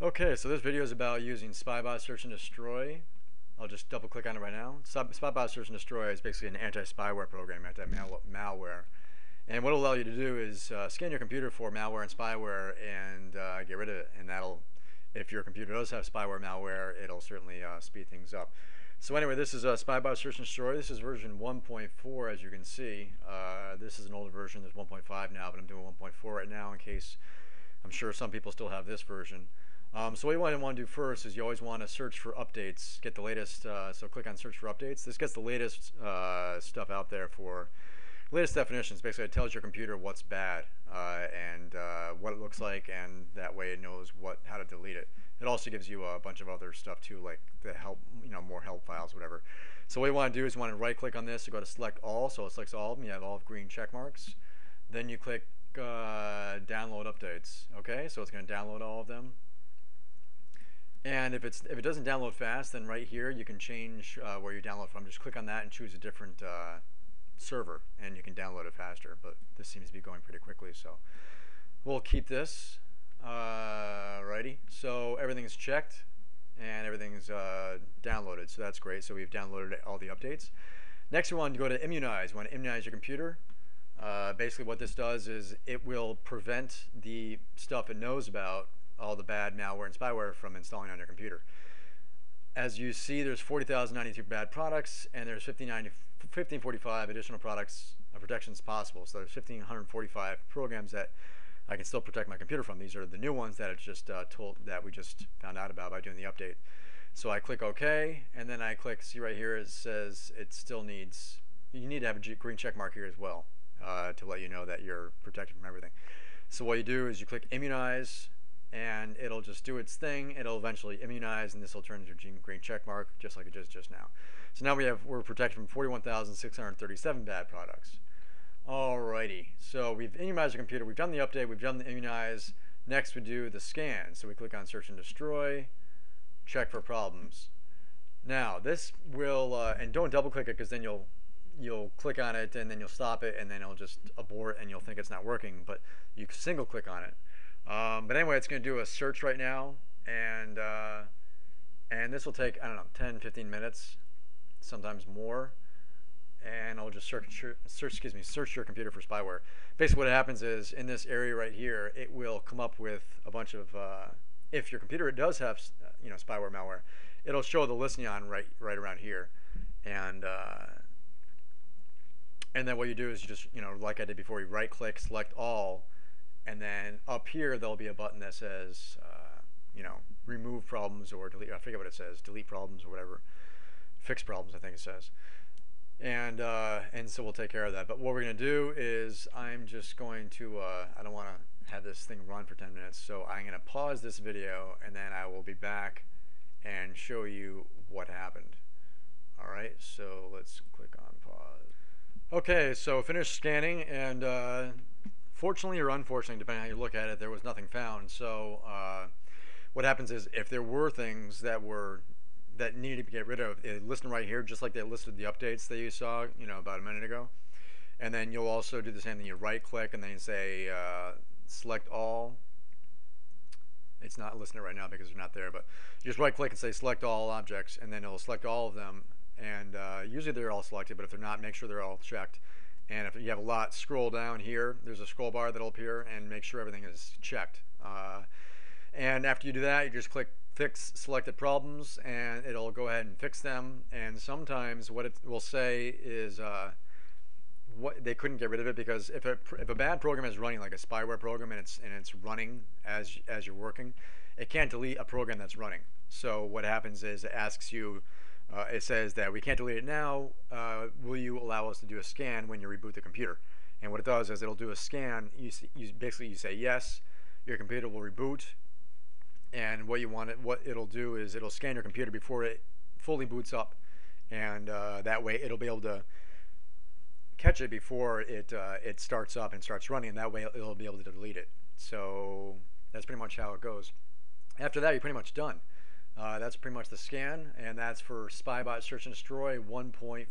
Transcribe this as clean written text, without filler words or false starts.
Okay, so this video is about using Spybot Search and Destroy. I'll just double click on it right now. Spybot Search and Destroy is basically an anti-spyware program, anti-malware. And what it'll allow you to do is scan your computer for malware and spyware and get rid of it. And that'll, if your computer does have spyware malware, it'll certainly speed things up. So anyway, this is Spybot Search and Destroy. This is version 1.4, as you can see. This is an older version. There's 1.5 now, but I'm doing 1.4 right now in case I'm sure some people still have this version. So what you want to do first is you always want to search for updates, get the latest, so click on search for updates. This gets the latest stuff out there for latest definitions. Basically it tells your computer what's bad and what it looks like, and that way it knows how to delete it. It also gives you a bunch of other stuff too, like the help, more help files, whatever. So what you want to do is you want to right click on this, you go to select all, so it selects all of them, you have all green check marks. Then you click download updates, okay? So it's going to download all of them. And if it doesn't download fast, then right here you can change where you download from. Just click on that and choose a different server, and you can download it faster. But this seems to be going pretty quickly, so we'll keep this. Righty. So everything's checked and everything's downloaded, so that's great. So we've downloaded all the updates. Next, we want to go to immunize. You want to immunize your computer. Basically, what this does is it will prevent the stuff it knows about, all the bad malware and spyware, from installing on your computer. As you see, there's 40,092 bad products, and there's 1,545 additional products protections possible. So there's 1,545 programs that I can still protect my computer from. These are the new ones that it's just we just found out about by doing the update. So I click OK, and then I click, see right here, it says it still needs, you need to have a green check mark here as well to let you know that you're protected from everything. So what you do is you click immunize, and it'll just do its thing. It'll eventually immunize, and this will turn into a green check mark, just like it did just now. So now we're protected from 41,637 bad products. Alrighty, so we've immunized the computer, we've done the update, we've done the immunize. Next we do the scan. So we click on search and destroy, check for problems. Now this will, and don't double click it, because then you'll click on it and then you'll stop it and then it'll just abort and you'll think it's not working, but you can single click on it. But anyway, it's going to do a search right now, and this will take, I don't know, 10-15 minutes, sometimes more, and I'll just search your computer for spyware. Basically what happens is, in this area right here, it will come up with a bunch of, if your computer does have spyware malware, it'll show the listing on right around here, and then what you do is you just, like I did before, you right click, select all, and then up here there'll be a button that says, remove problems or delete. I forget what it says, delete problems or whatever, fix problems, I think it says. And so we'll take care of that. But what we're going to do is I'm just going to, I don't want to have this thing run for 10 minutes, so I'm going to pause this video and then I will be back and show you what happened. All right, so let's click on pause. Okay, so finished scanning, and fortunately or unfortunately, depending on how you look at it, there was nothing found. So what happens is, if there were things that needed to be get rid of, it listed right here, just like they listed the updates that you saw, about a minute ago. And then you'll also do the same thing. You right click and then you say select all. It's not listing it right now because they're not there, but you just right click and say select all objects, and then it'll select all of them. And usually they're all selected, but if they're not, make sure they're all checked. And if you have a lot, scroll down here. There's a scroll bar that'll appear, and make sure everything is checked. And after you do that, you just click fix selected problems, and it'll go ahead and fix them. And sometimes what it will say is what they couldn't get rid of it, because if a bad program is running, like a spyware program, and it's running as you're working, it can't delete a program that's running. So what happens is it asks you. It says that we can't delete it now. Will you allow us to do a scan when you reboot the computer? And what it does is it'll do a scan. Basically you say yes, your computer will reboot. And what it'll do is it'll scan your computer before it fully boots up, and that way it'll be able to catch it before it starts up and starts running, and that way it'll be able to delete it. So that's pretty much how it goes. After that, you're pretty much done. That's pretty much the scan, and that's for Spybot Search and Destroy 1.4.